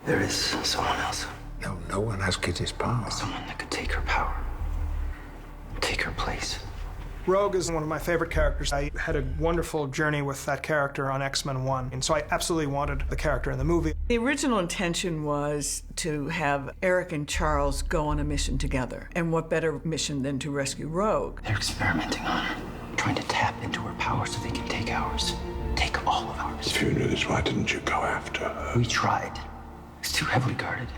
There is someone else. No, no one has Kitty's power. Someone that could take her power. Take her place. Rogue is one of my favorite characters. I had a wonderful journey with that character on X-Men 1, and so I absolutely wanted the character in the movie. The original intention was to have Eric and Charles go on a mission together. And what better mission than to rescue Rogue? They're experimenting on her, trying to tap into her power so they can take ours. Take all of ours. If you knew this, why didn't you go after her? We tried. It's too heavily guarded.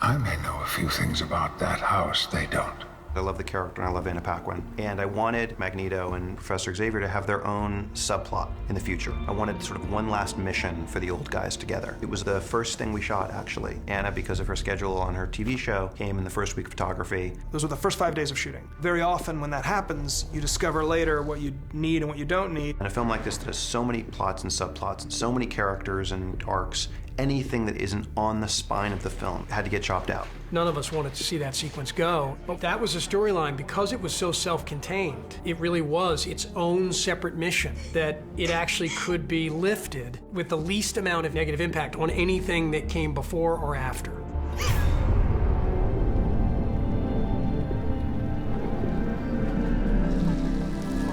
I may know a few things about that house they don't. I love the character and I love Anna Paquin. And I wanted Magneto and Professor Xavier to have their own subplot in the future. I wanted sort of one last mission for the old guys together. It was the first thing we shot, actually. Anna, because of her schedule on her TV show, came in the first week of photography. Those were the first 5 days of shooting. Very often when that happens, you discover later what you need and what you don't need. And a film like this that has so many plots and subplots, and so many characters and arcs, anything that isn't on the spine of the film had to get chopped out. None of us wanted to see that sequence go, but that was a storyline because it was so self-contained. It really was its own separate mission, that it actually could be lifted with the least amount of negative impact on anything that came before or after.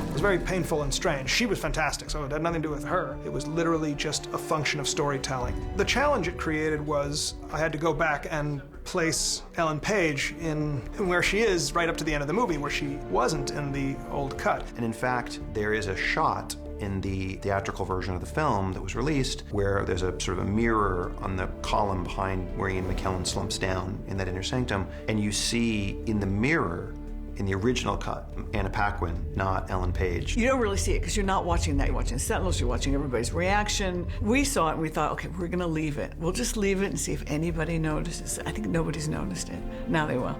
It was very painful and strange. She was fantastic, so it had nothing to do with her. It was literally just a function of storytelling. The challenge it created was I had to go back and place Ellen Page in where she is right up to the end of the movie, where she wasn't in the old cut. And in fact, there is a shot in the theatrical version of the film that was released where there's a sort of a mirror on the column behind where Ian McKellen slumps down in that inner sanctum, and you see in the mirror, in the original cut, Anna Paquin, not Ellen Page. You don't really see it because you're not watching that. You're watching Sentinels, you're watching everybody's reaction. We saw it and we thought, okay, we're gonna leave it. We'll just leave it and see if anybody notices. I think nobody's noticed it. Now they will.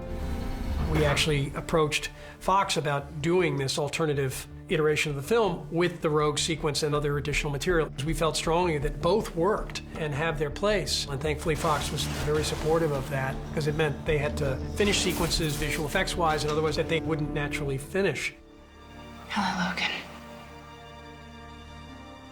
We actually approached Fox about doing this alternative iteration of the film with the Rogue sequence and other additional material. We felt strongly that both worked and have their place. And thankfully Fox was very supportive of that because it meant they had to finish sequences visual effects wise and otherwise that they wouldn't naturally finish. Hello, Logan.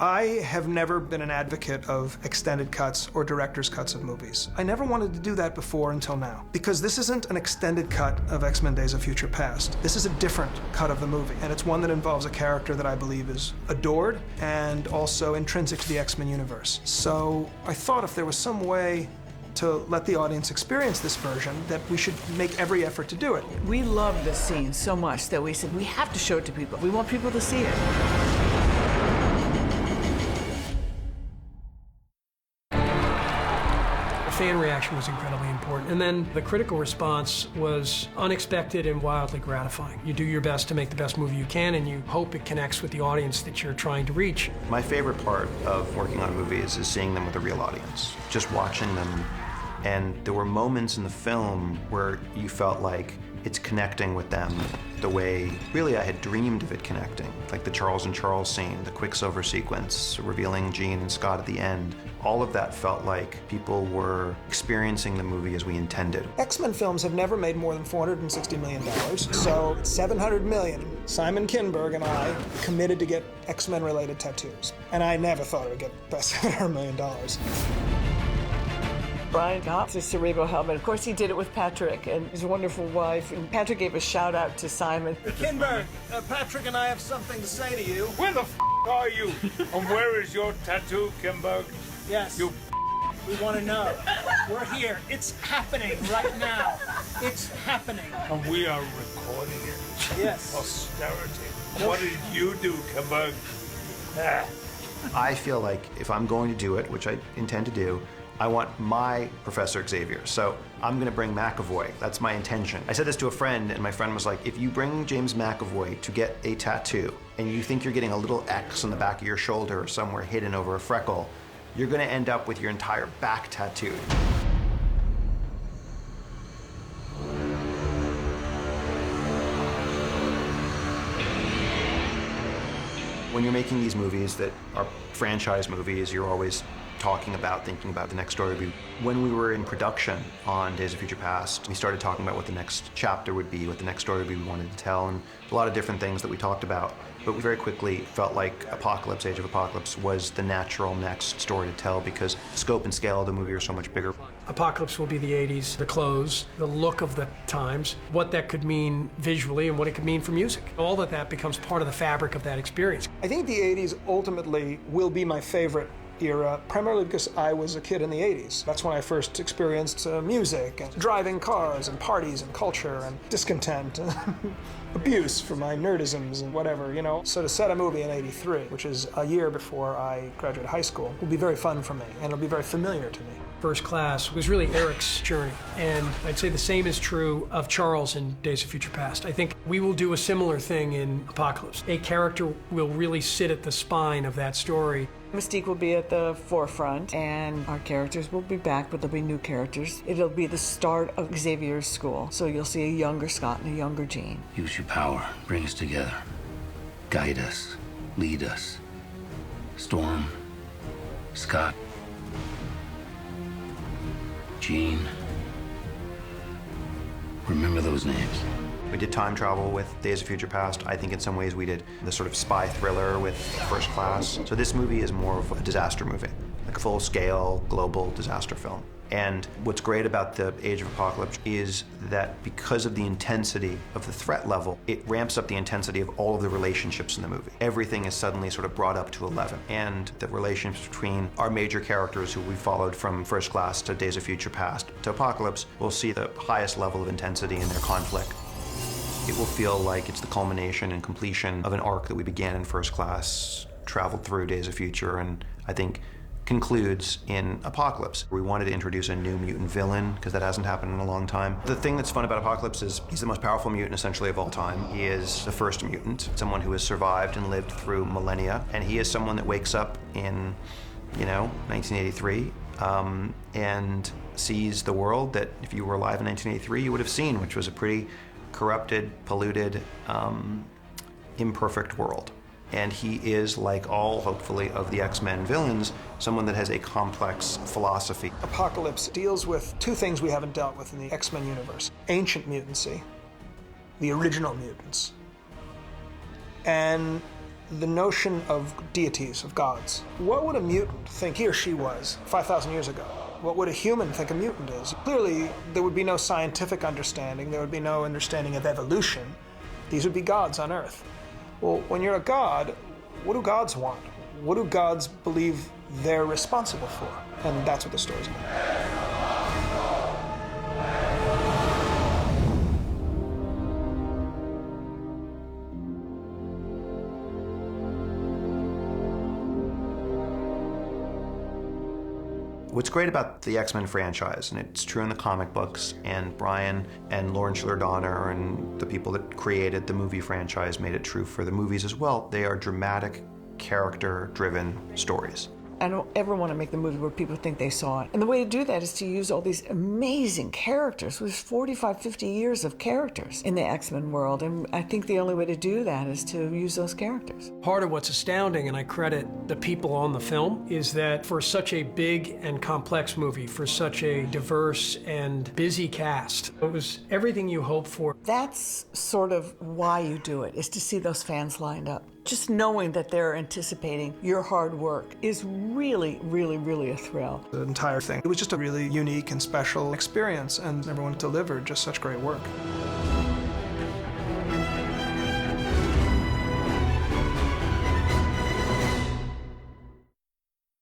I have never been an advocate of extended cuts or director's cuts of movies. I never wanted to do that before until now, because this isn't an extended cut of X-Men Days of Future Past. This is a different cut of the movie, and it's one that involves a character that I believe is adored and also intrinsic to the X-Men universe. So I thought if there was some way to let the audience experience this version, that we should make every effort to do it. We love this scene so much that we said we have to show it to people. We want people to see it. Fan reaction was incredibly important. And then the critical response was unexpected and wildly gratifying. You do your best to make the best movie you can, and you hope it connects with the audience that you're trying to reach. My favorite part of working on movies is seeing them with a real audience, just watching them. And there were moments in the film where you felt like it's connecting with them the way really I had dreamed of it connecting. Like the Charles and Charles scene, the Quicksilver sequence, revealing Jean and Scott at the end. All of that felt like people were experiencing the movie as we intended. X-Men films have never made more than $460 million, so $700 million. Simon Kinberg and I committed to get X-Men related tattoos. And I never thought it would get past $700 million. Bryan got the cerebral helmet. Of course, he did it with Patrick and his wonderful wife. And Patrick gave a shout out to Simon. Kinberg, Patrick and I have something to say to you. Where the are you? And where is your tattoo, Kinberg? Yes. You We want to know. We're here. It's happening right now. It's happening. And we are recording it. Yes. Posterity. What did you do, Kinberg? I feel like if I'm going to do it, which I intend to do, I want my Professor Xavier. So I'm gonna bring McAvoy. That's my intention. I said this to a friend, and my friend was like, if you bring James McAvoy to get a tattoo, and you think you're getting a little X on the back of your shoulder or somewhere hidden over a freckle, you're gonna end up with your entire back tattooed. When you're making these movies that are franchise movies, you're always talking about, thinking about the next story would be. When we were in production on Days of Future Past, we started talking about what the next chapter would be, what the next story would be we wanted to tell, and a lot of different things that we talked about. But we very quickly felt like Apocalypse, Age of Apocalypse, was the natural next story to tell because the scope and scale of the movie are so much bigger. Apocalypse will be the 80s, the clothes, the look of the times, what that could mean visually and what it could mean for music. All of that becomes part of the fabric of that experience. I think the 80s ultimately will be my favorite era, primarily because I was a kid in the 80s. That's when I first experienced music and driving cars and parties and culture and discontent and abuse for my nerdisms and whatever, you know. So to set a movie in 83, which is a year before I graduated high school, will be very fun for me and it'll be very familiar to me. First Class was really Eric's journey, and I'd say the same is true of Charles in Days of Future Past. I think we will do a similar thing in Apocalypse. A character will really sit at the spine of that story. Mystique will be at the forefront, and our characters will be back, but there'll be new characters. It'll be the start of Xavier's school, so you'll see a younger Scott and a younger Jean. Use your power. Bring us together. Guide us. Lead us. Storm. Scott. Jean. Remember those names. We did time travel with Days of Future Past. I think in some ways we did the sort of spy thriller with First Class. So this movie is more of a disaster movie, like a full-scale, global disaster film. And what's great about the Age of Apocalypse is that because of the intensity of the threat level, it ramps up the intensity of all of the relationships in the movie. Everything is suddenly sort of brought up to 11. And the relationships between our major characters who we followed from First Class to Days of Future Past to Apocalypse will see the highest level of intensity in their conflict. It will feel like it's the culmination and completion of an arc that we began in First Class, traveled through Days of Future, and I think concludes in Apocalypse. We wanted to introduce a new mutant villain because that hasn't happened in a long time. The thing that's fun about Apocalypse is he's the most powerful mutant essentially of all time. He is the first mutant, someone who has survived and lived through millennia, and he is someone that wakes up in, 1983 and sees the world that if you were alive in 1983 you would have seen, which was a pretty corrupted, polluted, imperfect world. And he is, like all, hopefully, of the X-Men villains, someone that has a complex philosophy. Apocalypse deals with two things we haven't dealt with in the X-Men universe. Ancient mutancy, the original mutants, and the notion of deities, of gods. What would a mutant think he or she was 5,000 years ago? What would a human think a mutant is? Clearly, there would be no scientific understanding. There would be no understanding of evolution. These would be gods on Earth. Well, when you're a god, what do gods want? What do gods believe they're responsible for? And that's what the story's about. What's great about the X-Men franchise, and it's true in the comic books, and Bryan and Lauren Schiller-Donner and the people that created the movie franchise made it true for the movies as well, they are dramatic, character-driven stories. I don't ever want to make the movie where people think they saw it. And the way to do that is to use all these amazing characters. There's 45, 50 years of characters in the X-Men world, and I think the only way to do that is to use those characters. Part of what's astounding, and I credit the people on the film, is that for such a big and complex movie, for such a diverse and busy cast, it was everything you hope for. That's sort of why you do it, is to see those fans lined up. Just knowing that they're anticipating your hard work is really, really, really a thrill. The entire thing. It was just a really unique and special experience, and everyone delivered just such great work.